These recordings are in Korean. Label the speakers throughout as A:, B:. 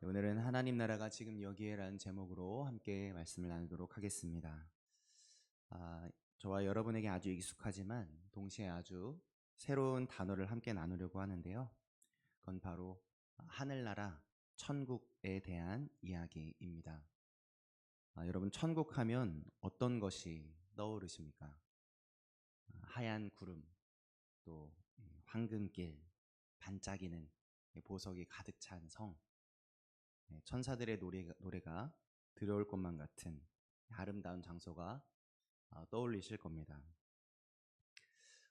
A: 오늘은 하나님 나라가 지금 여기에라는 제목으로 함께 말씀을 나누도록 하겠습니다. 저와 여러분에게 아주 익숙하지만 동시에 아주 새로운 단어를 함께 나누려고 하는데요. 그건 바로 하늘나라, 천국에 대한 이야기입니다. 여러분, 천국 하면 어떤 것이 떠오르십니까? 하얀 구름, 또 황금길, 반짝이는 보석이 가득 찬 성, 천사들의 노래가 들어올 것만 같은 아름다운 장소가 떠올리실 겁니다.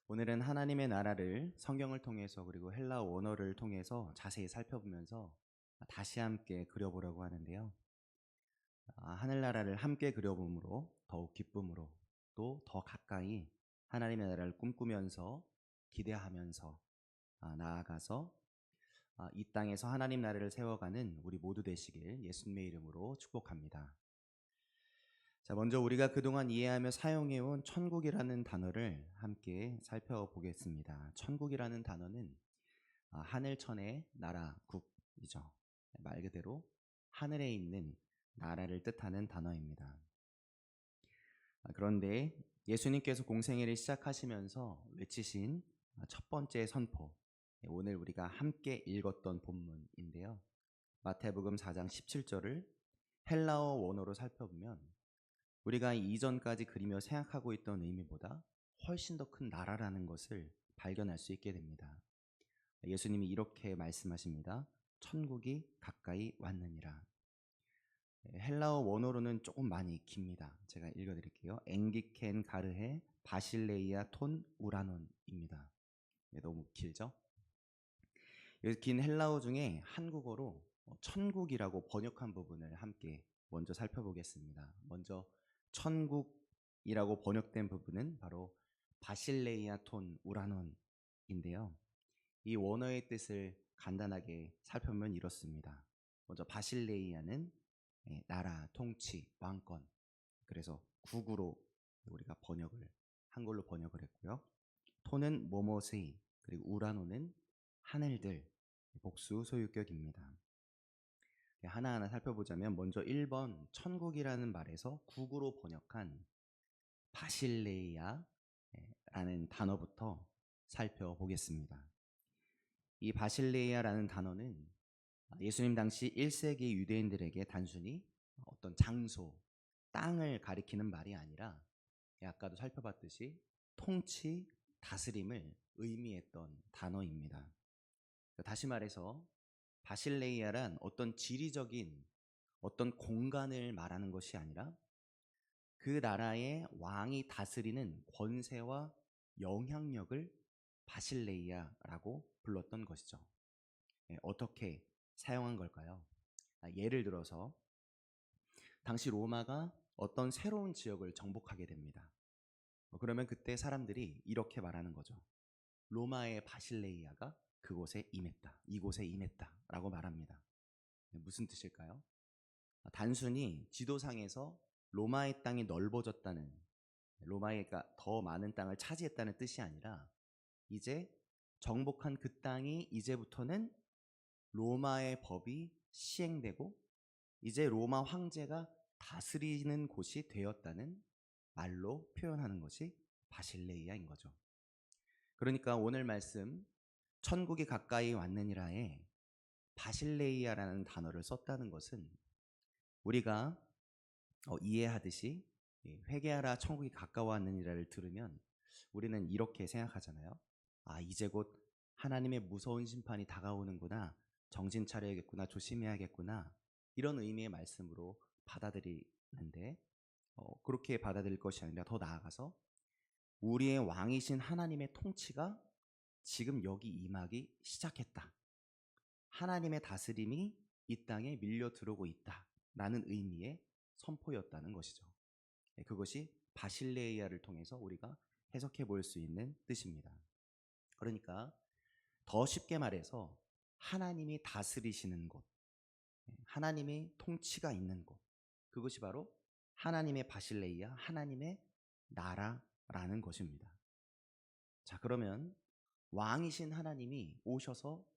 A: 오늘은 하나님의 나라를 성경을 통해서 그리고 헬라어 원어를 통해서 자세히 살펴보면서 다시 함께 그려보려고 하는데요. 하늘나라를 함께 그려봄으로 더욱 기쁨으로 또 더 가까이 하나님의 나라를 꿈꾸면서 기대하면서 나아가서 이 땅에서 하나님 나라를 세워가는 우리 모두 되시길 예수님의 이름으로 축복합니다. 자, 먼저 우리가 그동안 이해하며 사용해온 천국이라는 단어를 함께 살펴보겠습니다. 천국이라는 단어는 하늘천의 나라, 국이죠. 말 그대로 하늘에 있는 나라를 뜻하는 단어입니다. 그런데 예수님께서 공생애를 시작하시면서 외치신 첫 번째 선포, 오늘 우리가 함께 읽었던 본문인데요. 마태복음 4장 17절을 헬라어 원어로 살펴보면 우리가 이전까지 그리며 생각하고 있던 의미보다 훨씬 더 큰 나라라는 것을 발견할 수 있게 됩니다. 예수님이 이렇게 말씀하십니다. 천국이 가까이 왔느니라. 헬라어 원어로는 조금 많이 깁니다. 제가 읽어드릴게요. 엥기켄 가르헤 바실레이아 톤 우라논입니다. 너무 길죠? 여기 긴 헬라어 중에 한국어로 천국이라고 번역한 부분을 함께 먼저 살펴보겠습니다. 먼저 천국이라고 번역된 부분은 바로 바실레이아 톤 우라논인데요. 이 원어의 뜻을 간단하게 살펴보면 이렇습니다. 먼저 바실레이아는 나라, 통치, 왕권. 그래서 국으로 우리가 한글로 번역을 했고요. 토는 뭐뭐스이, 그리고 우라노는 하늘들, 복수 소유격입니다. 하나하나 살펴보자면 먼저 1번 천국이라는 말에서 국으로 번역한 바실레이아라는 단어부터 살펴보겠습니다. 이 바실레이아라는 단어는 예수님 당시 1세기 유대인들에게 단순히 어떤 장소, 땅을 가리키는 말이 아니라 아까도 살펴봤듯이 통치, 다스림을 의미했던 단어입니다. 다시 말해서 바실레이아란 어떤 지리적인 어떤 공간을 말하는 것이 아니라 그 나라의 왕이 다스리는 권세와 영향력을 바실레이아라고 불렀던 것이죠. 어떻게 사용한 걸까요? 예를 들어서 당시 로마가 어떤 새로운 지역을 정복하게 됩니다. 그러면 그때 사람들이 이렇게 말하는 거죠. 로마의 바실레이아가 그곳에 임했다. 이곳에 임했다. 라고 말합니다. 무슨 뜻일까요? 단순히 지도상에서 로마의 땅이 넓어졌다는, 로마가 더 많은 땅을 차지했다는 뜻이 아니라 이제 정복한 그 땅이 이제부터는 로마의 법이 시행되고 이제 로마 황제가 다스리는 곳이 되었다는 말로 표현하는 것이 바실레이아인 거죠. 그러니까 오늘 말씀 천국이 가까이 왔느니라에 바실레이아라는 단어를 썼다는 것은 우리가 이해하듯이 회개하라 천국이 가까워왔느니라를 들으면 우리는 이렇게 생각하잖아요. 이제 곧 하나님의 무서운 심판이 다가오는구나. 정신 차려야겠구나. 조심해야겠구나. 이런 의미의 말씀으로 받아들이는데 그렇게 받아들일 것이 아니라 더 나아가서 우리의 왕이신 하나님의 통치가 지금 여기 임하기 시작했다. 하나님의 다스림이 이 땅에 밀려 들어오고 있다라는 의미의 선포였다는 것이죠. 그것이 바실레이아를 통해서 우리가 해석해 볼 수 있는 뜻입니다. 그러니까 더 쉽게 말해서 하나님이 다스리시는 곳, 하나님의 통치가 있는 곳, 그것이 바로 하나님의 바실레이아, 하나님의 나라라는 것입니다. 자, 그러면 왕이신 하나님이 오셔서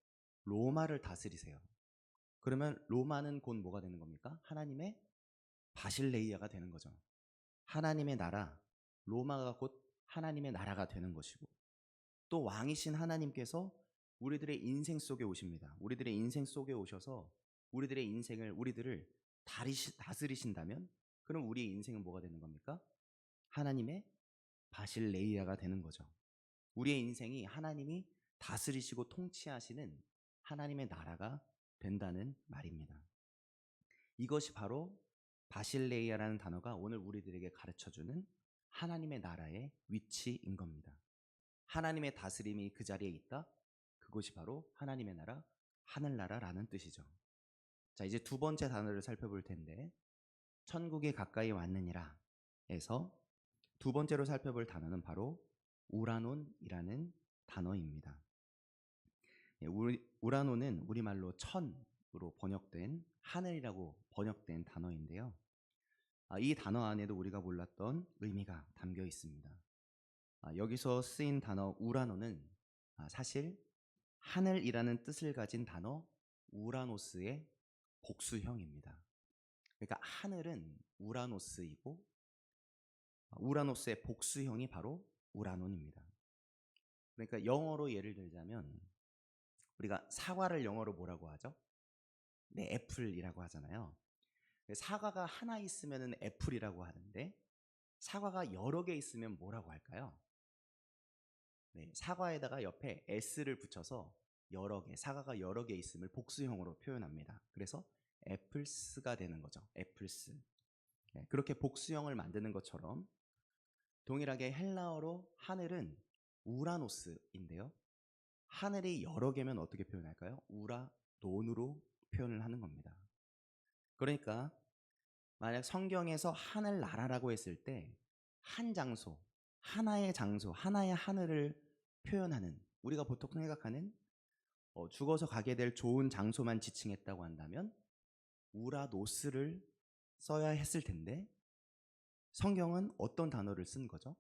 A: 로마를 다스리세요. 그러면 로마는 곧 뭐가 되는 겁니까? 하나님의 바실레이아가 되는 거죠. 하나님의 나라, 로마가 곧 하나님의 나라가 되는 것이고, 또 왕이신 하나님께서 우리들의 인생 속에 오십니다. 우리들의 인생 속에 오셔서 우리들의 인생을, 우리들을 다스리신다면, 그럼 우리의 인생은 뭐가 되는 겁니까? 하나님의 바실레이아가 되는 거죠. 우리의 인생이 하나님이 다스리시고 통치하시는 하나님의 나라가 된다는 말입니다. 이것이 바로 바실레이아라는 단어가 오늘 우리들에게 가르쳐주는 하나님의 나라의 위치인 겁니다. 하나님의 다스림이 그 자리에 있다? 그것이 바로 하나님의 나라, 하늘나라라는 뜻이죠. 자, 이제 두 번째 단어를 살펴볼 텐데, 천국이 가까이 왔느니라 에서 두 번째로 살펴볼 단어는 바로 우라논이라는 단어입니다. 우라논은 우리말로 천으로 번역된 하늘이라고 번역된 단어인데요. 이 단어 안에도 우리가 몰랐던 의미가 담겨 있습니다. 여기서 쓰인 단어 우라논은 사실 하늘이라는 뜻을 가진 단어 우라노스의 복수형입니다. 그러니까 하늘은 우라노스이고 우라노스의 복수형이 바로 우라논입니다. 그러니까 영어로 예를 들자면 우리가 사과를 영어로 뭐라고 하죠? 네, 애플이라고 하잖아요. 사과가 하나 있으면 애플이라고 하는데 사과가 여러 개 있으면 뭐라고 할까요? 네, 사과에다가 옆에 s를 붙여서 여러 개, 사과가 여러 개 있음을 복수형으로 표현합니다. 그래서 애플스가 되는 거죠. 애플스. 네, 그렇게 복수형을 만드는 것처럼 동일하게 헬라어로 하늘은 우라노스인데요. 하늘이 여러 개면 어떻게 표현할까요? 우라논으로 표현을 하는 겁니다. 그러니까 만약 성경에서 하늘나라라고 했을 때 한 장소, 하나의 장소, 하나의 하늘을 표현하는, 우리가 보통 생각하는 죽어서 가게 될 좋은 장소만 지칭했다고 한다면 우라노스를 써야 했을 텐데 성경은 어떤 단어를 쓴 거죠?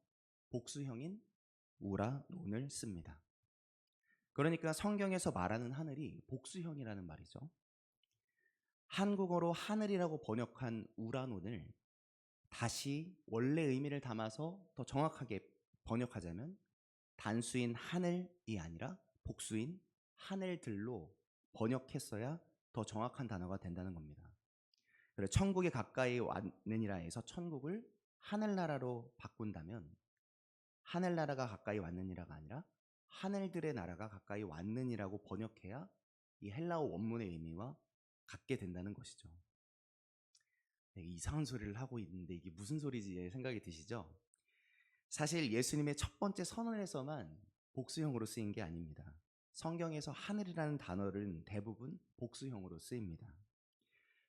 A: 복수형인 우라논을 씁니다. 그러니까 성경에서 말하는 하늘이 복수형이라는 말이죠. 한국어로 하늘이라고 번역한 우라논을 다시 원래 의미를 담아서 더 정확하게 번역하자면 단수인 하늘이 아니라 복수인 하늘들로 번역했어야 더 정확한 단어가 된다는 겁니다. 그래서 천국에 가까이 왔느니라 해서 천국을 하늘나라로 바꾼다면 하늘나라가 가까이 왔느니라가 아니라 하늘들의 나라가 가까이 왔느니라고 번역해야 이 헬라어 원문의 의미와 같게 된다는 것이죠. 네, 이상한 소리를 하고 있는데 이게 무슨 소리지 생각이 드시죠? 사실 예수님의 첫 번째 선언에서만 복수형으로 쓰인 게 아닙니다. 성경에서 하늘이라는 단어는 대부분 복수형으로 쓰입니다.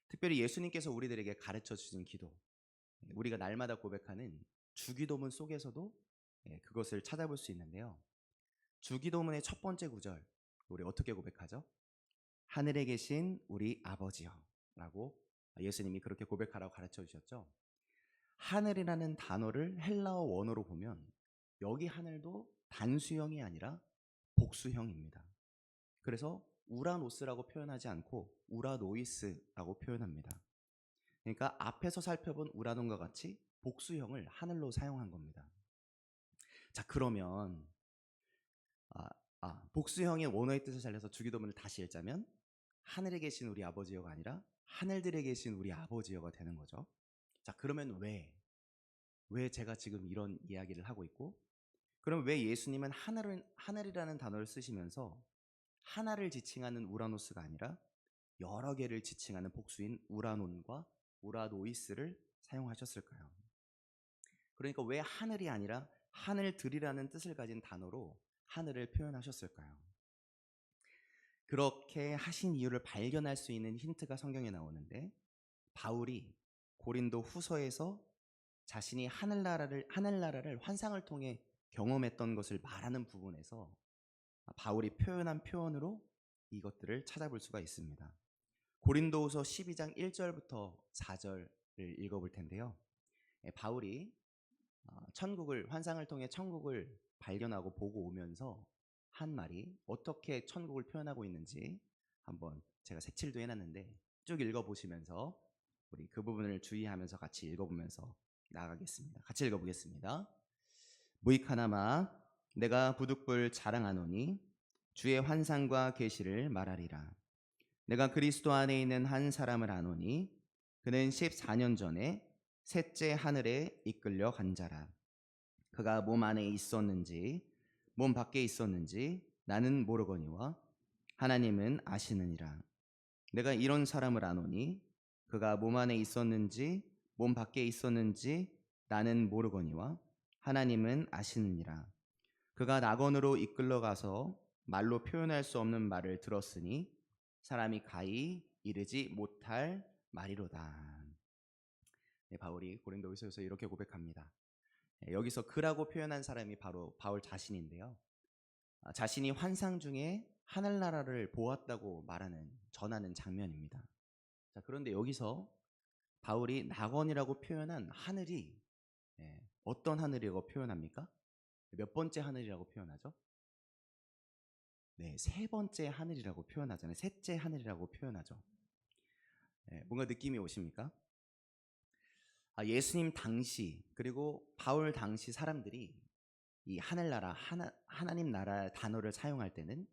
A: 특별히 예수님께서 우리들에게 가르쳐 주신 기도, 우리가 날마다 고백하는 주기도문 속에서도 그것을 찾아볼 수 있는데요. 주기도문의 첫 번째 구절, 우리 어떻게 고백하죠? 하늘에 계신 우리 아버지여 라고 예수님이 그렇게 고백하라고 가르쳐 주셨죠. 하늘이라는 단어를 헬라어 원어로 보면 여기 하늘도 단수형이 아니라 복수형입니다. 그래서 우라노스라고 표현하지 않고 우라노이스라고 표현합니다. 그러니까 앞에서 살펴본 우라논과 같이 복수형을 하늘로 사용한 겁니다. 자, 그러면 복수형의 원어의 뜻을 살려서 주기도문을 다시 읽자면 하늘에 계신 우리 아버지여가 아니라 하늘들에 계신 우리 아버지여가 되는 거죠. 자, 그러면 왜 제가 지금 이런 이야기를 하고 있고, 그럼 왜 예수님은 하늘이라는 단어를 쓰시면서 하나를 지칭하는 우라노스가 아니라 여러 개를 지칭하는 복수인 우라논과 우라노이스를 사용하셨을까요? 그러니까 왜 하늘이 아니라 하늘들이라는 뜻을 가진 단어로 하늘을 표현하셨을까요? 그렇게 하신 이유를 발견할 수 있는 힌트가 성경에 나오는데 바울이 고린도 후서에서 자신이 하늘나라를 환상을 통해 경험했던 것을 말하는 부분에서 바울이 표현한 표현으로 이것들을 찾아볼 수가 있습니다. 고린도후서 12장 1절부터 4절을 읽어볼 텐데요. 바울이 환상을 통해 천국을 발견하고 보고 오면서 한 말이 어떻게 천국을 표현하고 있는지 한번 제가 색칠도 해놨는데 쭉 읽어보시면서 우리 그 부분을 주의하면서 같이 읽어보면서 나아가겠습니다. 같이 읽어보겠습니다. 무익하나마 내가 부득불 자랑하노니 주의 환상과 계시를 말하리라. 내가 그리스도 안에 있는 한 사람을 아노니 그는 14년 전에 셋째 하늘에 이끌려 간 자라. 그가 몸 안에 있었는지 몸 밖에 있었는지 나는 모르거니와 하나님은 아시느니라. 내가 이런 사람을 아노니 그가 몸 안에 있었는지 몸 밖에 있었는지 나는 모르거니와 하나님은 아시느니라. 그가 낙원으로 이끌러 가서 말로 표현할 수 없는 말을 들었으니 사람이 가히 이르지 못할 말이로다. 네, 바울이 고린도후서에서 이렇게 고백합니다. 여기서 그라고 표현한 사람이 바로 바울 자신인데요. 자신이 환상 중에 하늘나라를 보았다고 전하는 장면입니다. 자, 그런데 여기서 바울이 낙원이라고 표현한 하늘이 어떤 하늘이라고 표현합니까? 몇 번째 하늘이라고 표현하죠? 네, 세 번째 하늘이라고 표현하잖아요. 셋째 하늘이라고 표현하죠. 뭔가 느낌이 오십니까? 예수님 당시 그리고 바울 당시 사람들이 이 하늘나라, 하나님 나라 단어를 사용할 때는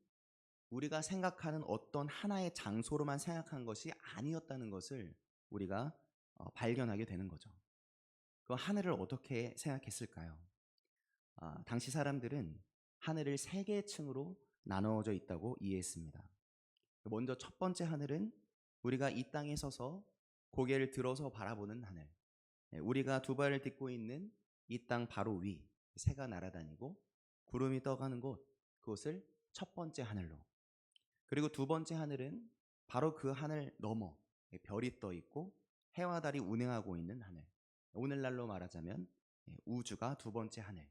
A: 우리가 생각하는 어떤 하나의 장소로만 생각한 것이 아니었다는 것을 우리가 발견하게 되는 거죠. 그 하늘을 어떻게 생각했을까요? 당시 사람들은 하늘을 세 개의 층으로 나누어져 있다고 이해했습니다. 먼저 첫 번째 하늘은 우리가 이 땅에 서서 고개를 들어서 바라보는 하늘, 우리가 두 발을 딛고 있는 이 땅 바로 위, 새가 날아다니고 구름이 떠가는 곳, 그것을 첫 번째 하늘로. 그리고 두 번째 하늘은 바로 그 하늘 너머 별이 떠 있고 해와 달이 운행하고 있는 하늘, 오늘날로 말하자면 우주가 두 번째 하늘.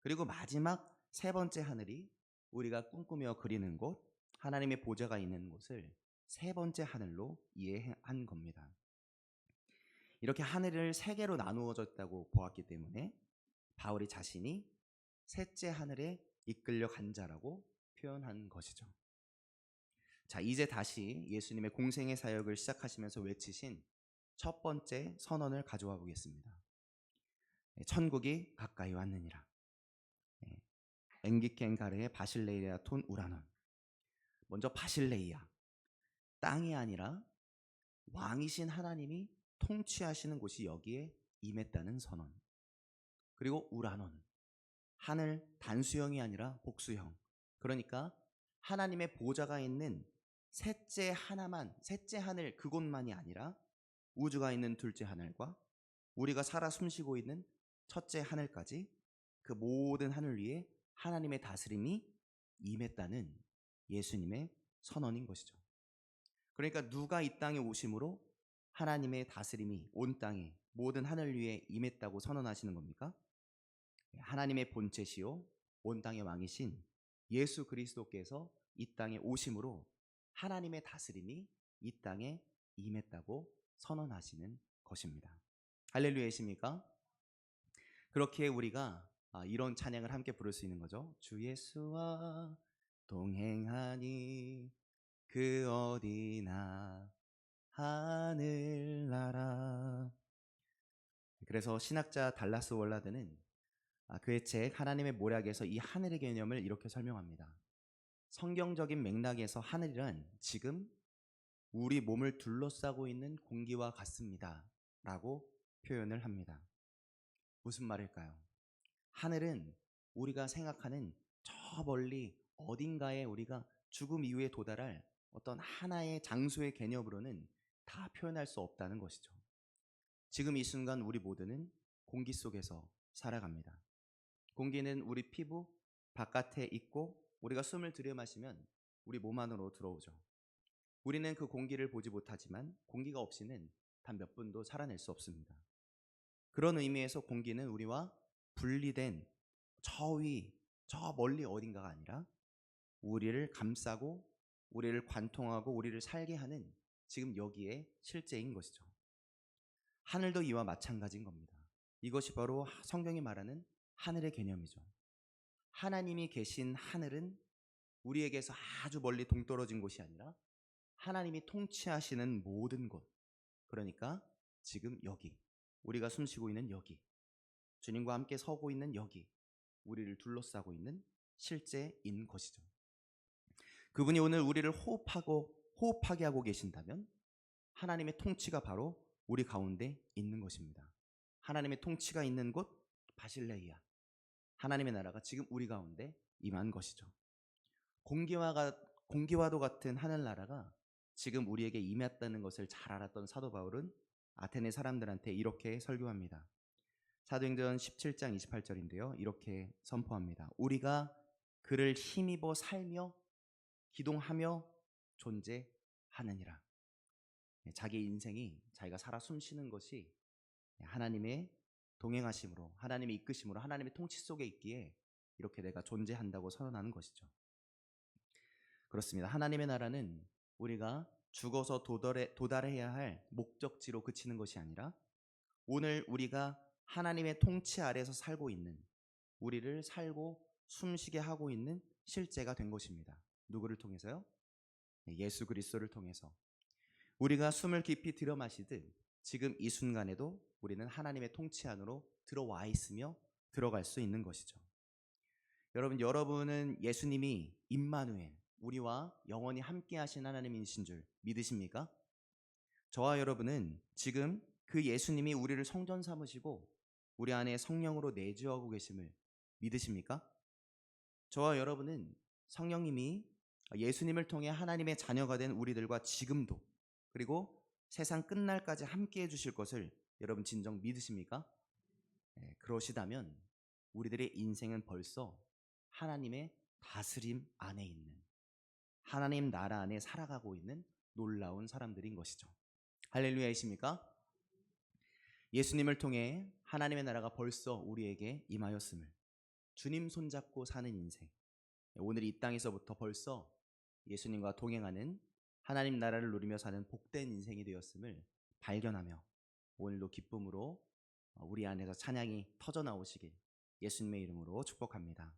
A: 그리고 마지막 세 번째 하늘이 우리가 꿈꾸며 그리는 곳, 하나님의 보좌가 있는 곳을 세 번째 하늘로 이해한 겁니다. 이렇게 하늘을 세 개로 나누어졌다고 보았기 때문에 바울이 자신이 셋째 하늘에 이끌려 간 자라고 표현한 것이죠. 자, 이제 다시 예수님의 공생의 사역을 시작하시면서 외치신 첫 번째 선언을 가져와 보겠습니다. 천국이 가까이 왔느니라. 엥기켄 가르의 바실레이아 톤 우라논. 먼저 바실레이아, 땅이 아니라 왕이신 하나님이 통치하시는 곳이 여기에 임했다는 선언. 그리고 우라논, 하늘 단수형이 아니라 복수형. 그러니까 하나님의 보좌가 있는 셋째 하늘 그곳만이 아니라 우주가 있는 둘째 하늘과 우리가 살아 숨쉬고 있는 첫째 하늘까지 그 모든 하늘 위에 하나님의 다스림이 임했다는 예수님의 선언인 것이죠. 그러니까 누가 이 땅에 오심으로 하나님의 다스림이 온 땅에 모든 하늘 위에 임했다고 선언하시는 겁니까? 하나님의 본체시요 온 땅의 왕이신 예수 그리스도께서 이 땅에 오심으로 하나님의 다스림이 이 땅에 임했다고 선언하시는 것입니다. 할렐루야이십니까? 그렇게 우리가 이런 찬양을 함께 부를 수 있는 거죠. 주 예수와 동행하니 그 어디나 하늘나라. 그래서 신학자 달라스 월라드는 그의 책 하나님의 모략에서 이 하늘의 개념을 이렇게 설명합니다. 성경적인 맥락에서 하늘이란 지금 우리 몸을 둘러싸고 있는 공기와 같습니다 라고 표현을 합니다. 무슨 말일까요? 하늘은 우리가 생각하는 저 멀리 어딘가에 우리가 죽음 이후에 도달할 어떤 하나의 장소의 개념으로는 다 표현할 수 없다는 것이죠. 지금 이 순간 우리 모두는 공기 속에서 살아갑니다. 공기는 우리 피부 바깥에 있고 우리가 숨을 들이마시면 우리 몸 안으로 들어오죠. 우리는 그 공기를 보지 못하지만 공기가 없이는 단 몇 분도 살아낼 수 없습니다. 그런 의미에서 공기는 우리와 분리된 저 멀리 어딘가가 아니라 우리를 감싸고 우리를 관통하고 우리를 살게 하는 지금 여기에 실제인 것이죠. 하늘도 이와 마찬가지인 겁니다. 이것이 바로 성경이 말하는 하늘의 개념이죠. 하나님이 계신 하늘은 우리에게서 아주 멀리 동떨어진 곳이 아니라 하나님이 통치하시는 모든 곳, 그러니까 지금 여기, 우리가 숨쉬고 있는 여기, 주님과 함께 서고 있는 여기, 우리를 둘러싸고 있는 실제인 것이죠. 그분이 오늘 우리를 호흡하게 하고 계신다면 하나님의 통치가 바로 우리 가운데 있는 것입니다. 하나님의 통치가 있는 곳 바실레이아, 하나님의 나라가 지금 우리 가운데 임한 것이죠. 공기와도 같은 하늘나라가 지금 우리에게 임했다는 것을 잘 알았던 사도 바울은 아테네 사람들한테 이렇게 설교합니다. 사도행전 17장 28절인데요. 이렇게 선포합니다. 우리가 그를 힘입어 살며 기동하며 존재하느니라. 자기 인생이 자기가 살아 숨쉬는 것이 하나님의 동행하심으로, 하나님의 이끄심으로, 하나님의 통치 속에 있기에 이렇게 내가 존재한다고 선언하는 것이죠. 그렇습니다. 하나님의 나라는 우리가 죽어서 도달해야 할 목적지로 그치는 것이 아니라 오늘 우리가 하나님의 통치 아래에서 살고 있는, 우리를 살고 숨쉬게 하고 있는 실제가 된 것입니다. 누구를 통해서요? 예수 그리스도를 통해서. 우리가 숨을 깊이 들여 마시듯 지금 이 순간에도 우리는 하나님의 통치 안으로 들어와 있으며 들어갈 수 있는 것이죠. 여러분은 예수님이 임마누엘, 우리와 영원히 함께 하신 하나님이신 줄 믿으십니까? 저와 여러분은 지금 그 예수님이 우리를 성전 삼으시고 우리 안에 성령으로 내주하고 계심을 믿으십니까? 저와 여러분은 성령님이 예수님을 통해 하나님의 자녀가 된 우리들과 지금도, 그리고 세상 끝날까지 함께 해주실 것을 여러분 진정 믿으십니까? 그러시다면 우리들의 인생은 벌써 하나님의 다스림 안에 있는, 하나님 나라 안에 살아가고 있는 놀라운 사람들인 것이죠. 할렐루야이십니까? 예수님을 통해 하나님의 나라가 벌써 우리에게 임하였음을, 주님 손잡고 사는 인생, 오늘 이 땅에서부터 벌써 예수님과 동행하는, 하나님 나라를 누리며 사는 복된 인생이 되었음을 발견하며 오늘도 기쁨으로 우리 안에서 찬양이 터져 나오시길 예수님의 이름으로 축복합니다.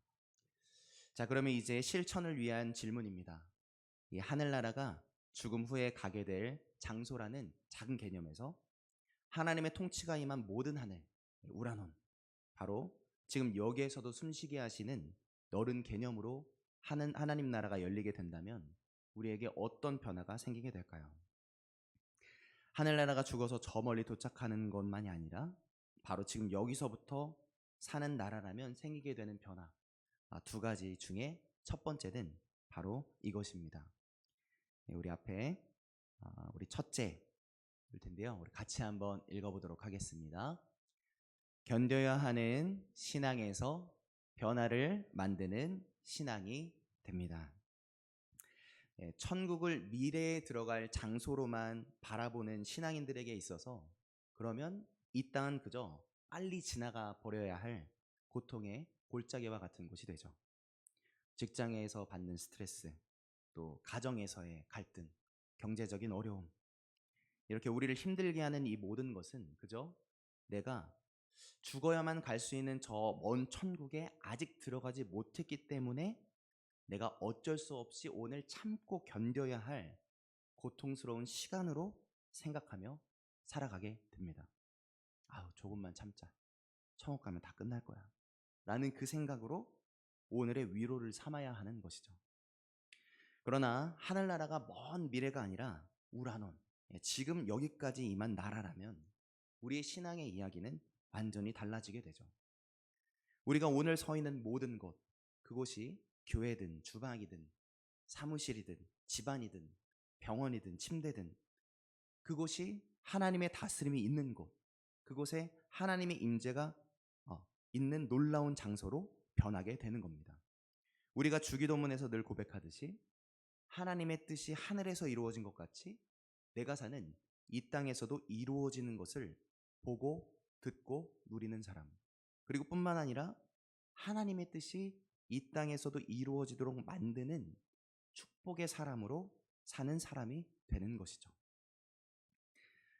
A: 자, 그러면 이제 실천을 위한 질문입니다. 이 하늘나라가 죽음 후에 가게 될 장소라는 작은 개념에서 하나님의 통치가 임한 모든 하늘, 우라논, 바로 지금 여기에서도 숨쉬게 하시는 넓은 개념으로 하나님 나라가 열리게 된다면 우리에게 어떤 변화가 생기게 될까요? 하늘나라가 죽어서 저 멀리 도착하는 것만이 아니라 바로 지금 여기서부터 사는 나라라면 생기게 되는 변화, 두 가지 중에 첫 번째는 바로 이것입니다. 우리 앞에 우리 첫째일 텐데요. 우리 같이 한번 읽어보도록 하겠습니다. 견뎌야 하는 신앙에서 변화를 만드는 신앙이 됩니다. 천국을 미래에 들어갈 장소로만 바라보는 신앙인들에게 있어서 그러면 이 땅은 그저 빨리 지나가 버려야 할 고통의 골짜기와 같은 곳이 되죠. 직장에서 받는 스트레스, 또 가정에서의 갈등, 경제적인 어려움, 이렇게 우리를 힘들게 하는 이 모든 것은 그저 내가 죽어야만 갈 수 있는 저 먼 천국에 아직 들어가지 못했기 때문에 내가 어쩔 수 없이 오늘 참고 견뎌야 할 고통스러운 시간으로 생각하며 살아가게 됩니다. 조금만 참자. 천국 가면 다 끝날 거야. 라는 그 생각으로 오늘의 위로를 삼아야 하는 것이죠. 그러나 하늘나라가 먼 미래가 아니라 우라논, 지금 여기까지 임한 나라라면 우리의 신앙의 이야기는 완전히 달라지게 되죠. 우리가 오늘 서 있는 모든 곳, 그곳이 교회든 주방이든 사무실이든 집안이든 병원이든 침대든 그곳이 하나님의 다스림이 있는 곳, 그곳에 하나님의 임재가 있는 놀라운 장소로 변하게 되는 겁니다. 우리가 주기도문에서 늘 고백하듯이 하나님의 뜻이 하늘에서 이루어진 것 같이 내가 사는 이 땅에서도 이루어지는 것을 보고 듣고 누리는 사람, 그리고 뿐만 아니라 하나님의 뜻이 이 땅에서도 이루어지도록 만드는 축복의 사람으로 사는 사람이 되는 것이죠.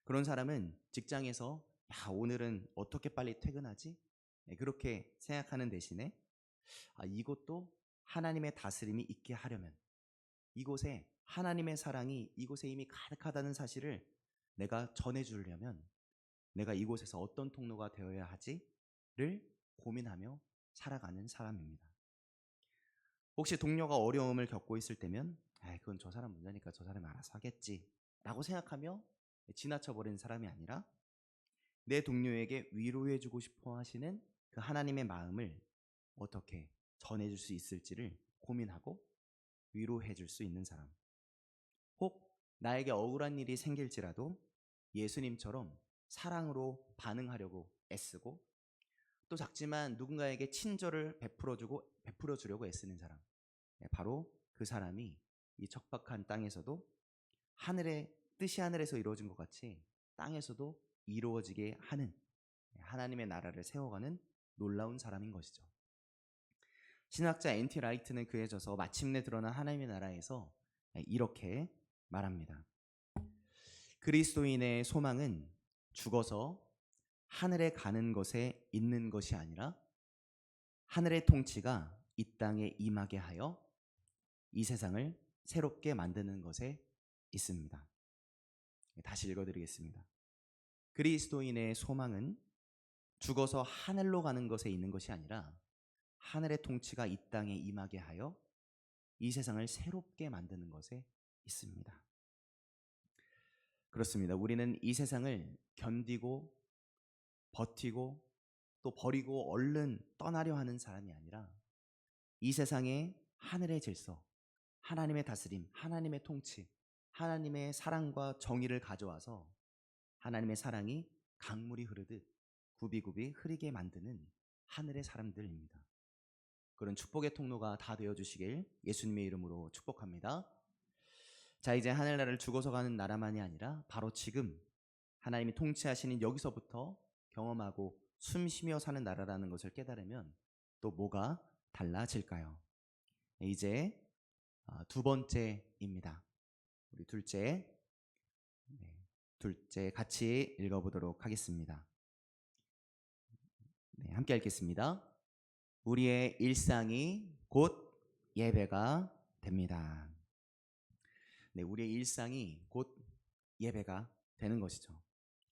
A: 그런 사람은 직장에서 오늘은 어떻게 빨리 퇴근하지? 그렇게 생각하는 대신에 이것도 하나님의 다스림이 있게 하려면, 이곳에 하나님의 사랑이 이곳에 이미 가득하다는 사실을 내가 전해주려면 내가 이곳에서 어떤 통로가 되어야 하지를 고민하며 살아가는 사람입니다. 혹시 동료가 어려움을 겪고 있을 때면 그건 저 사람 문제니까 저 사람이 알아서 하겠지 라고 생각하며 지나쳐버리는 사람이 아니라 내 동료에게 위로해주고 싶어 하시는 그 하나님의 마음을 어떻게 전해줄 수 있을지를 고민하고 위로해줄 수 있는 사람, 혹 나에게 억울한 일이 생길지라도 예수님처럼 사랑으로 반응하려고 애쓰고 또 작지만 누군가에게 친절을 베풀어 주려고 애쓰는 사람, 바로 그 사람이 이 척박한 땅에서도 하늘의 뜻이 하늘에서 이루어진 것 같이 땅에서도 이루어지게 하는 하나님의 나라를 세워가는 놀라운 사람인 것이죠. 신학자 N.T. 라이트는 그에 져서 마침내 드러난 하나님의 나라에서 이렇게 말합니다. 그리스도인의 소망은 죽어서 하늘에 가는 것에 있는 것이 아니라 하늘의 통치가 이 땅에 임하게 하여 이 세상을 새롭게 만드는 것에 있습니다. 다시 읽어드리겠습니다. 그리스도인의 소망은 죽어서 하늘로 가는 것에 있는 것이 아니라 하늘의 통치가 이 땅에 임하게 하여 이 세상을 새롭게 만드는 것에 있습니다. 그렇습니다. 우리는 이 세상을 견디고 버티고 또 버리고 얼른 떠나려 하는 사람이 아니라 이 세상에 하늘의 질서, 하나님의 다스림, 하나님의 통치, 하나님의 사랑과 정의를 가져와서 하나님의 사랑이 강물이 흐르듯 굽이굽이 흐르게 만드는 하늘의 사람들입니다. 그런 축복의 통로가 다 되어주시길 예수님의 이름으로 축복합니다. 자, 이제 하늘나라를 죽어서 가는 나라만이 아니라 바로 지금 하나님이 통치하시는 여기서부터 경험하고 숨쉬며 사는 나라라는 것을 깨달으면 또 뭐가 달라질까요? 이제 두 번째입니다. 우리 둘째 같이 읽어보도록 하겠습니다. 함께 읽겠습니다. 우리의 일상이 곧 예배가 됩니다. 우리의 일상이 곧 예배가 되는 것이죠.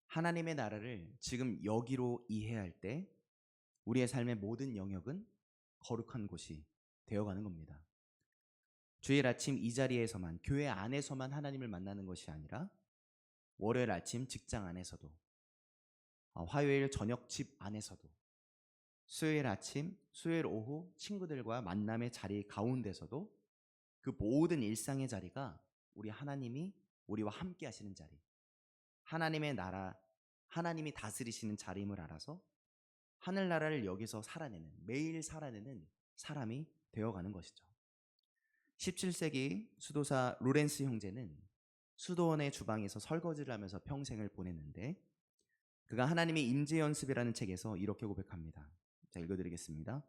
A: 하나님의 나라를 지금 여기로 이해할 때 우리의 삶의 모든 영역은 거룩한 곳이 되어가는 겁니다. 주일 아침 이 자리에서만, 교회 안에서만 하나님을 만나는 것이 아니라 월요일 아침 직장 안에서도, 화요일 저녁 집 안에서도, 수요일 아침, 수요일 오후 친구들과 만남의 자리 가운데서도 그 모든 일상의 자리가 우리 하나님이 우리와 함께 하시는 자리, 하나님의 나라, 하나님이 다스리시는 자리임을 알아서 하늘나라를 여기서 살아내는, 매일 살아내는 사람이 되어가는 것이죠. 17세기 수도사 로렌스 형제는 수도원의 주방에서 설거지를 하면서 평생을 보냈는데 그가 하나님의 임재연습이라는 책에서 이렇게 고백합니다. 자, 읽어드리겠습니다.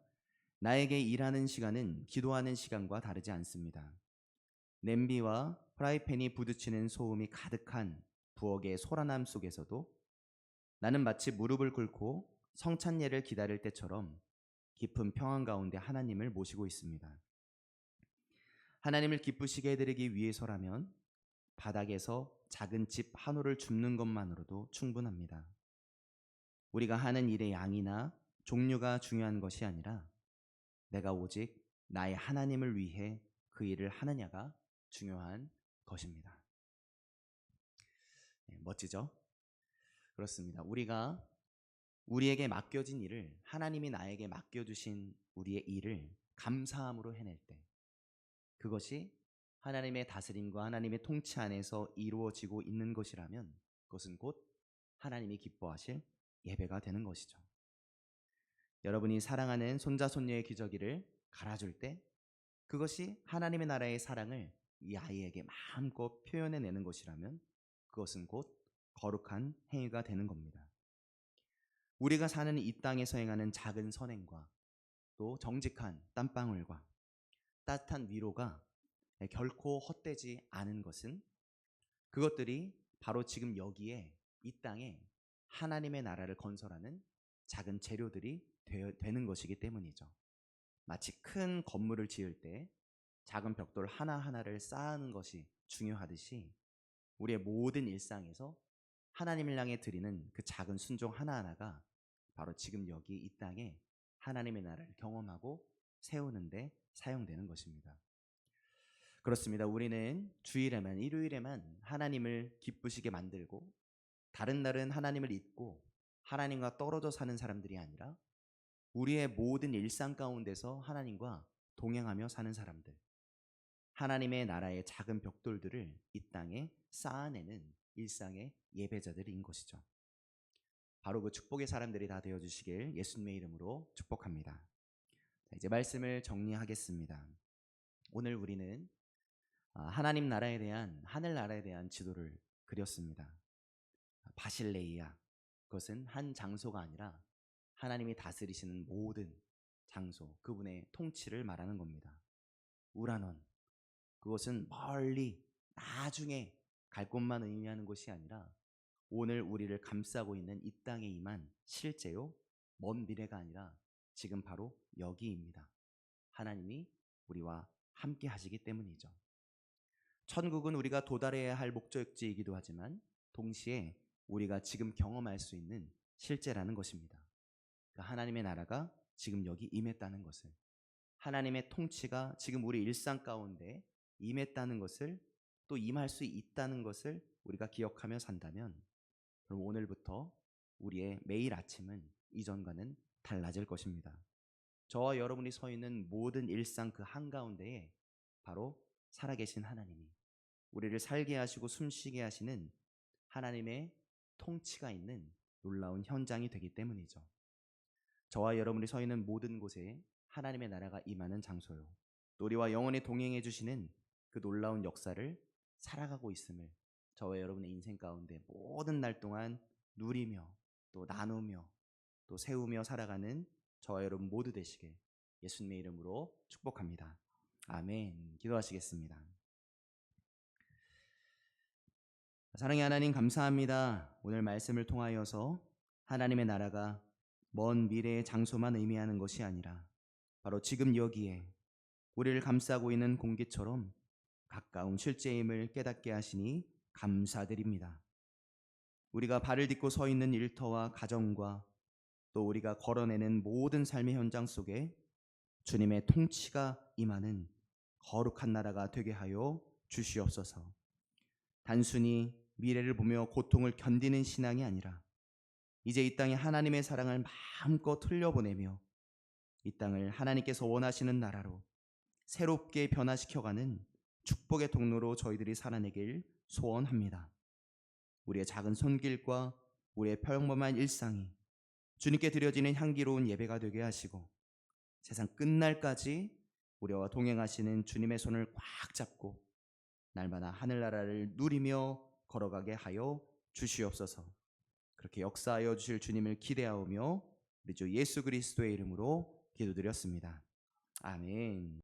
A: 나에게 일하는 시간은 기도하는 시간과 다르지 않습니다. 냄비와 프라이팬이 부딪히는 소음이 가득한 부엌의 소란함 속에서도 나는 마치 무릎을 꿇고 성찬예를 기다릴 때처럼 깊은 평안 가운데 하나님을 모시고 있습니다. 하나님을 기쁘시게 해드리기 위해서라면 바닥에서 작은 집 한 호를 줍는 것만으로도 충분합니다. 우리가 하는 일의 양이나 종류가 중요한 것이 아니라 내가 오직 나의 하나님을 위해 그 일을 하느냐가 중요한 것입니다. 멋지죠? 그렇습니다. 우리가 우리에게 맡겨진 일을, 하나님이 나에게 맡겨주신 우리의 일을 감사함으로 해낼 때 그것이 하나님의 다스림과 하나님의 통치 안에서 이루어지고 있는 것이라면 그것은 곧 하나님이 기뻐하실 예배가 되는 것이죠. 여러분이 사랑하는 손자 손녀의 기저귀를 갈아줄 때 그것이 하나님의 나라의 사랑을 이 아이에게 마음껏 표현해내는 것이라면 그것은 곧 거룩한 행위가 되는 겁니다. 우리가 사는 이 땅에서 행하는 작은 선행과 또 정직한 땀방울과 따뜻한 위로가 결코 헛되지 않은 것은 그것들이 바로 지금 여기에 이 땅에 하나님의 나라를 건설하는 작은 재료들이 되는 것이기 때문이죠. 마치 큰 건물을 지을 때 작은 벽돌 하나하나를 쌓는 것이 중요하듯이 우리의 모든 일상에서 하나님을 향해 드리는 그 작은 순종 하나하나가 바로 지금 여기 이 땅에 하나님의 나라를 경험하고 세우는데 사용되는 것입니다. 그렇습니다. 우리는 주일에만, 일요일에만 하나님을 기쁘시게 만들고 다른 날은 하나님을 잊고 하나님과 떨어져 사는 사람들이 아니라 우리의 모든 일상 가운데서 하나님과 동행하며 사는 사람들, 하나님의 나라의 작은 벽돌들을 이 땅에 쌓아내는 일상의 예배자들인 것이죠. 바로 그 축복의 사람들이 다 되어주시길 예수님의 이름으로 축복합니다. 자, 이제 말씀을 정리하겠습니다. 오늘 우리는 하나님 나라에 대한, 하늘나라에 대한 지도를 그렸습니다. 바실레이아, 그것은 한 장소가 아니라 하나님이 다스리시는 모든 장소, 그분의 통치를 말하는 겁니다. 우라논, 그것은 멀리 나중에 갈 곳만 의미하는 것이 아니라 오늘 우리를 감싸고 있는 이 땅에 임한 실제요, 먼 미래가 아니라 지금 바로 여기입니다. 하나님이 우리와 함께 하시기 때문이죠. 천국은 우리가 도달해야 할 목적지이기도 하지만 동시에 우리가 지금 경험할 수 있는 실제라는 것입니다. 하나님의 나라가 지금 여기 임했다는 것을, 하나님의 통치가 지금 우리 일상 가운데 임했다는 것을, 또 임할 수 있다는 것을 우리가 기억하며 산다면 그럼 오늘부터 우리의 매일 아침은 이전과는 달라질 것입니다. 저와 여러분이 서 있는 모든 일상 그 한가운데에 바로 살아계신 하나님이 우리를 살게 하시고 숨쉬게 하시는 하나님의 통치가 있는 놀라운 현장이 되기 때문이죠. 저와 여러분이 서 있는 모든 곳에 하나님의 나라가 임하는 장소요, 또 우리와 영원히 동행해 주시는 그 놀라운 역사를 살아가고 있음을 저와 여러분의 인생 가운데 모든 날 동안 누리며 또 나누며 또 세우며 살아가는 저와 여러분 모두 되시길 예수님의 이름으로 축복합니다. 아멘. 기도하시겠습니다. 사랑의 하나님, 감사합니다. 오늘 말씀을 통하여서 하나님의 나라가 먼 미래의 장소만 의미하는 것이 아니라 바로 지금 여기에 우리를 감싸고 있는 공기처럼 가까운 실제임을 깨닫게 하시니 감사드립니다. 우리가 발을 딛고 서 있는 일터와 가정과 또 우리가 걸어내는 모든 삶의 현장 속에 주님의 통치가 임하는 거룩한 나라가 되게 하여 주시옵소서. 단순히 미래를 보며 고통을 견디는 신앙이 아니라 이제 이 땅에 하나님의 사랑을 마음껏 흘려보내며 이 땅을 하나님께서 원하시는 나라로 새롭게 변화시켜가는 축복의 통로로 저희들이 살아내길 소원합니다. 우리의 작은 손길과 우리의 평범한 일상이 주님께 드려지는 향기로운 예배가 되게 하시고 세상 끝날까지 우리와 동행하시는 주님의 손을 꽉 잡고 날마다 하늘나라를 누리며 걸어가게 하여 주시옵소서. 그렇게 역사하여 주실 주님을 기대하오며 우리 주 예수 그리스도의 이름으로 기도드렸습니다. 아멘.